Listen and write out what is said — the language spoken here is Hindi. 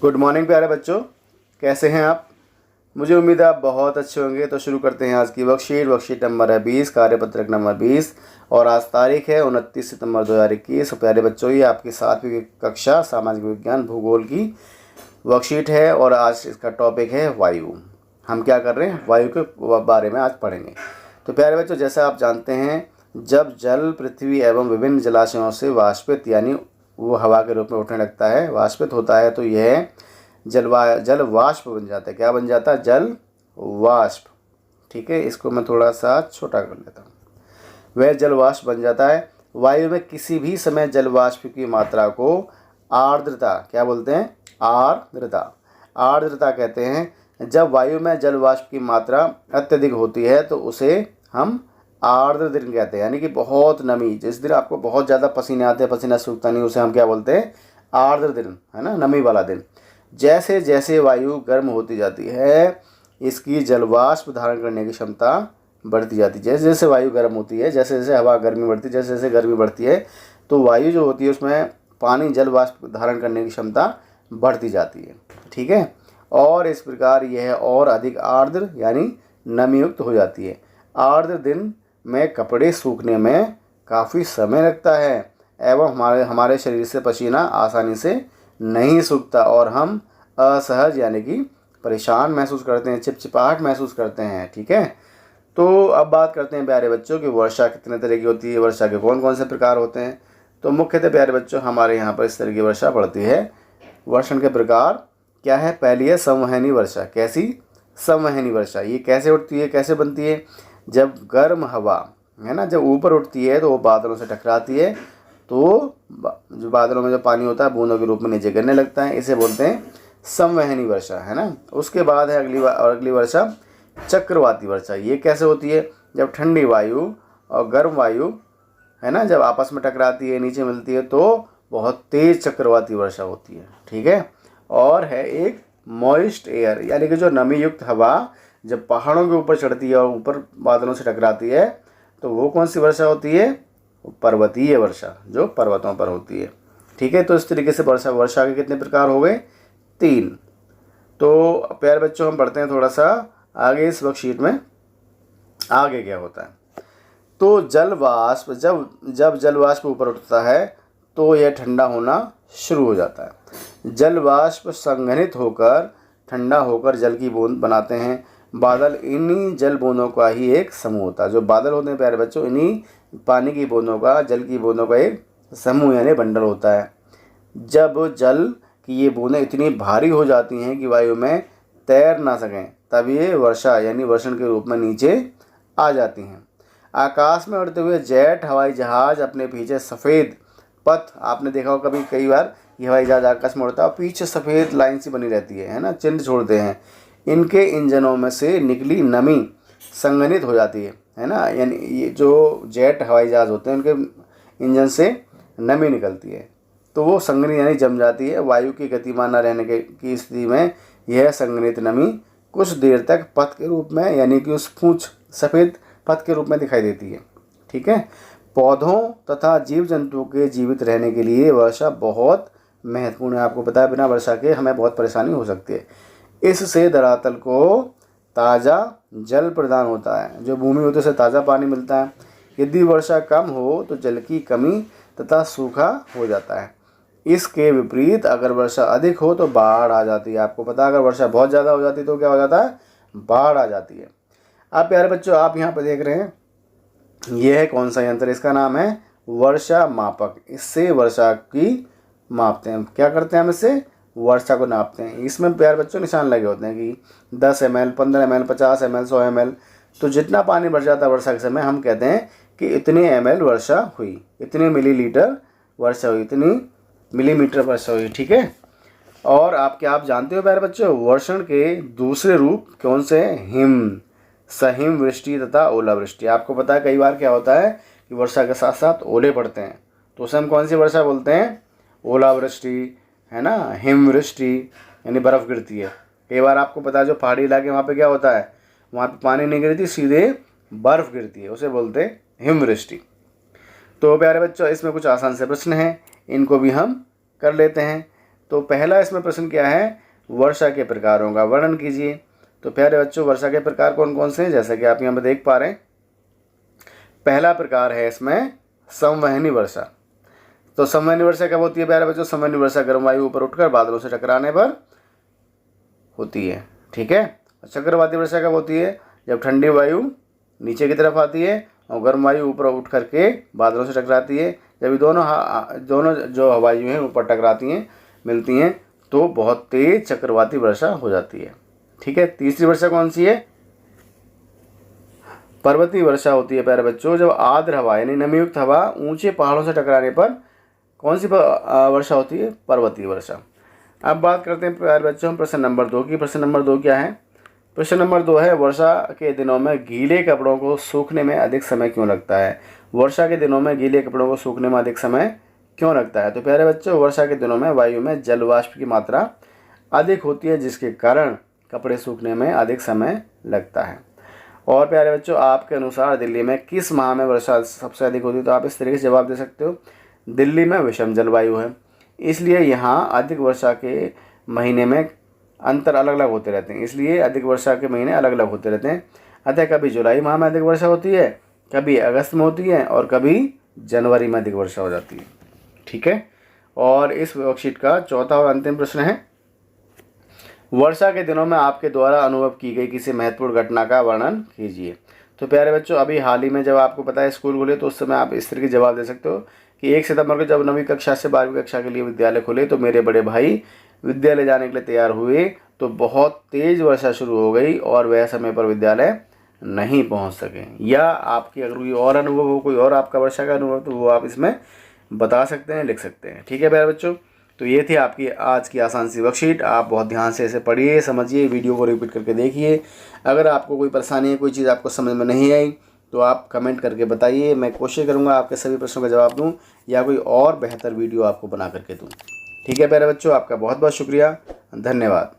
गुड मॉर्निंग प्यारे बच्चों, कैसे हैं आप। मुझे उम्मीद है आप बहुत अच्छे होंगे। तो शुरू करते हैं आज की वर्कशीट नंबर है 20, कार्यपत्रक नंबर 20 और आज तारीख है 29 सितंबर 2021। प्यारे बच्चों, ये आपकी 7वीं कक्षा सामाजिक विज्ञान भूगोल की वर्कशीट है और आज इसका टॉपिक है वायु। हम क्या कर रहे हैं, वायु के बारे में आज पढ़ेंगे। तो प्यारे बच्चों, जैसा आप जानते हैं, जब जल पृथ्वी एवं विभिन्न जलाशयों से वाष्पित यानी वो हवा के रूप में उठने लगता है, वाष्पित होता है, तो यह जल वाष्प बन जाता है। क्या बन जाता है? जल वाष्प। ठीक है, इसको मैं थोड़ा सा छोटा कर लेता हूँ। वह जल वाष्प बन जाता है। वायु में किसी भी समय जल वाष्प की मात्रा को आर्द्रता, क्या बोलते हैं? आर्द्रता कहते हैं। जब वायु में जल वाष्प की मात्रा अत्यधिक होती है तो उसे हम आर्द्र दिन कहते हैं, यानी कि बहुत नमी, जिस दिन आपको बहुत ज़्यादा पसीने आते हैं, पसीना सूखता नहीं, उसे हम क्या बोलते हैं? आर्द्र दिन, है ना, नमी वाला दिन। जैसे जैसे वायु गर्म होती जाती है, इसकी जलवाष्प धारण करने की क्षमता बढ़ती जाती है। जैसे जैसे वायु गर्म होती है, जैसे जैसे हवा गर्मी बढ़ती है, जैसे जैसे गर्मी बढ़ती है, तो वायु जो होती है उसमें पानी जलवाष्प धारण करने की क्षमता बढ़ती जाती है। ठीक है, और इस प्रकार यह और अधिक आर्द्र यानी नमीयुक्त हो जाती है। आर्द्र दिन में कपड़े सूखने में काफ़ी समय लगता है एवं हमारे शरीर से पसीना आसानी से नहीं सूखता और हम असहज यानी कि परेशान महसूस करते हैं, चिपचिपाहट महसूस करते हैं। ठीक है, तो अब बात करते हैं प्यारे बच्चों कि वर्षा कितने तरह की होती है, वर्षा के कौन कौन से प्रकार होते हैं। तो मुख्यतः प्यारे बच्चों, हमारे यहाँ पर इस तरह की वर्षा पड़ती है। वर्षण के प्रकार क्या है? पहली है संवहनी वर्षा। कैसी? संवहनी वर्षा। ये कैसे उठती है, कैसे बनती है? जब गर्म हवा, है ना, जब ऊपर उठती है तो वो बादलों से टकराती है, तो जो बादलों में जो पानी होता है बूंदों के रूप में नीचे गिरने लगता है, इसे बोलते हैं संवहनी वर्षा, है ना। उसके बाद है अगली वर्षा चक्रवाती वर्षा। ये कैसे होती है? जब ठंडी वायु और गर्म वायु, है ना, जब आपस में टकराती है, नीचे मिलती है, तो बहुत तेज चक्रवाती वर्षा होती है। ठीक है, और है एक मॉइस्ट एयर, यानी कि जो नमी युक्त हवा जब पहाड़ों के ऊपर चढ़ती है और ऊपर बादलों से टकराती है, तो वो कौन सी वर्षा होती है? पर्वतीय वर्षा, जो पर्वतों पर होती है। ठीक है, तो इस तरीके से वर्षा के कितने प्रकार हो गए? 3। तो प्यारे बच्चों, हम पढ़ते हैं थोड़ा सा आगे इस वर्कशीट में आगे क्या होता है। तो जल वाष्प, जब जल वाष्प ऊपर उठता है तो यह ठंडा होना शुरू हो जाता है। जल वाष्प संघनित होकर ठंडा होकर जल की बूंद बनाते हैं। बादल इन्हीं जल बूंदों का ही एक समूह होता है। जो बादल होते हैं प्यारे बच्चों, इन्हीं पानी की बूंदों का, जल की बूंदों का एक समूह यानी बंडल होता है। जब जल की ये बूंदें इतनी भारी हो जाती हैं कि वायु में तैर ना सकें, तब ये वर्षा यानी वर्षण के रूप में नीचे आ जाती हैं। आकाश में उड़ते हुए जेट हवाई जहाज अपने पीछे सफ़ेद पथ, आपने देखा हो कभी, कई बार ये हवाई जहाज आकाश में उड़ता है, पीछे सफ़ेद लाइन सी बनी रहती है ना, चिन्ह छोड़ते हैं। इनके इंजनों में से निकली नमी संघनित हो जाती है ना, यानी ये जो जेट हवाई जहाज़ होते हैं उनके इंजन से नमी निकलती है, तो वो संघनित यानी जम जाती है। वायु की गतिमान न रहने की स्थिति में यह संघनित नमी कुछ देर तक पथ के रूप में यानी कि उस पूंछ सफ़ेद पथ के रूप में दिखाई देती है। ठीक है, पौधों तथा जीव जंतुओं के जीवित रहने के लिए वर्षा बहुत महत्वपूर्ण है। आपको पता है, बिना वर्षा के हमें बहुत परेशानी हो सकती है। इससे धरातल को ताज़ा जल प्रदान होता है, जो भूमि होती है उसे ताज़ा पानी मिलता है। यदि वर्षा कम हो तो जल की कमी तथा सूखा हो जाता है। इसके विपरीत अगर वर्षा अधिक हो तो बाढ़ आ जाती है। आपको पता है, अगर वर्षा बहुत ज़्यादा हो जाती है तो क्या हो जाता है? बाढ़ आ जाती है। अब प्यारे बच्चों, आप यहाँ पर देख रहे हैं, यह है कौन सा यंत्र? इसका नाम है वर्षा मापक। इससे वर्षा की मापते हैं। क्या करते हैं हम? इससे वर्षा को नापते हैं। इसमें प्यारे बच्चों निशान लगे होते हैं कि 10 ml, 15 ml, 50 ml, 100 ml। तो जितना पानी बढ़ जाता है वर्षा के समय, हम कहते हैं कि इतने ml वर्षा हुई, इतने मिलीलीटर वर्षा हुई, इतनी मिलीमीटर वर्षा हुई। ठीक है, और आप जानते हो प्यारे बच्चों, वर्षण के दूसरे रूप कौन से हैं? सहिम वृष्टि तथा ओलावृष्टि। आपको पता है, कई बार क्या होता है कि वर्षा के साथ साथ ओले पड़ते हैं, तो उसे हम कौन सी वर्षा बोलते हैं? ओलावृष्टि, है ना, हिमवृष्टि, यानी बर्फ़ गिरती है। कई बार आपको पता है, जो पहाड़ी इलाके वहाँ पे क्या होता है, वहाँ पे पानी नहीं गिरती, सीधे बर्फ़ गिरती है, उसे बोलते हैं हिमवृष्टि। तो प्यारे बच्चों, इसमें कुछ आसान से प्रश्न हैं, इनको भी हम कर लेते हैं। तो पहला इसमें प्रश्न क्या है, वर्षा के प्रकारों का वर्णन कीजिए। तो प्यारे बच्चों, वर्षा के प्रकार कौन कौन से हैं, जैसा कि आप यहाँ पर देख पा रहे हैं। पहला प्रकार है इसमें संवहनी वर्षा। तो संवहनी वर्षा कब होती है प्यारे बच्चों, संवहनी वर्षा गर्म वायु ऊपर उठकर बादलों से टकराने पर होती है, ठीक है। चक्रवाती वर्षा कब होती है, जब ठंडी वायु नीचे की तरफ आती है और गर्म वायु ऊपर उठ करके बादलों से टकराती है। जब ये दोनों जो हवाएं हैं ऊपर टकराती हैं, मिलती हैं, तो बहुत तेज चक्रवाती वर्षा हो जाती है, ठीक है। तीसरी वर्षा कौन सी है, पर्वतीय वर्षा होती है प्यारे बच्चों, जब आर्द्र हवा यानी नमीयुक्त हवा ऊंचे पहाड़ों से टकराने पर कौन सी वर्षा होती है, पर्वतीय वर्षा। अब बात करते हैं प्यारे बच्चों प्रश्न नंबर 2 की। प्रश्न नंबर 2 क्या है, प्रश्न नंबर 2 है वर्षा के दिनों में गीले कपड़ों को सूखने में अधिक समय क्यों लगता है। वर्षा के दिनों में गीले कपड़ों को सूखने में अधिक समय क्यों लगता है। तो प्यारे बच्चों, वर्षा के दिनों में वायु में जल वाष्प की मात्रा अधिक होती है, जिसके कारण कपड़े सूखने में अधिक समय लगता है। और प्यारे बच्चों, आपके अनुसार दिल्ली में किस माह में वर्षा सबसे अधिक होती है। तो आप इस तरीके से जवाब दे सकते हो, दिल्ली में विषम जलवायु है, इसलिए यहाँ अधिक वर्षा के महीने में अंतर अलग अलग होते रहते हैं, इसलिए अधिक वर्षा के महीने अलग अलग होते रहते हैं। अतः कभी जुलाई माह में अधिक वर्षा होती है, कभी अगस्त में होती है और कभी जनवरी में अधिक वर्षा हो जाती है, ठीक है। और इस वर्कशीट का चौथा और अंतिम प्रश्न है, वर्षा के दिनों में आपके द्वारा अनुभव की गई किसी महत्वपूर्ण घटना का वर्णन कीजिए। तो प्यारे बच्चों, अभी हाल ही में जब आपको पता है स्कूल खुले, तो उस समय आप इस तरह के जवाब दे सकते हो कि 1 सितंबर को जब 9वीं कक्षा से 12वीं कक्षा के लिए विद्यालय खुले, तो मेरे बड़े भाई विद्यालय जाने के लिए तैयार हुए, तो बहुत तेज़ वर्षा शुरू हो गई और वह समय पर विद्यालय नहीं पहुंच सके। या आपकी अगर कोई और अनुभव हो, कोई और आपका वर्षा का अनुभव, तो वो आप इसमें बता सकते हैं, लिख सकते हैं, ठीक है प्यारे बच्चों। तो ये थी आपकी आज की आसान सी वर्कशीट। आप बहुत ध्यान से इसे पढ़िए, समझिए, वीडियो को रिपीट करके देखिए। अगर आपको कोई परेशानी है, कोई चीज़ आपको समझ में नहीं आई, तो आप कमेंट करके बताइए। मैं कोशिश करूँगा आपके सभी प्रश्नों का जवाब दूँ या कोई और बेहतर वीडियो आपको बना करके दूँ, ठीक है प्यारे बच्चों। आपका बहुत बहुत शुक्रिया, धन्यवाद।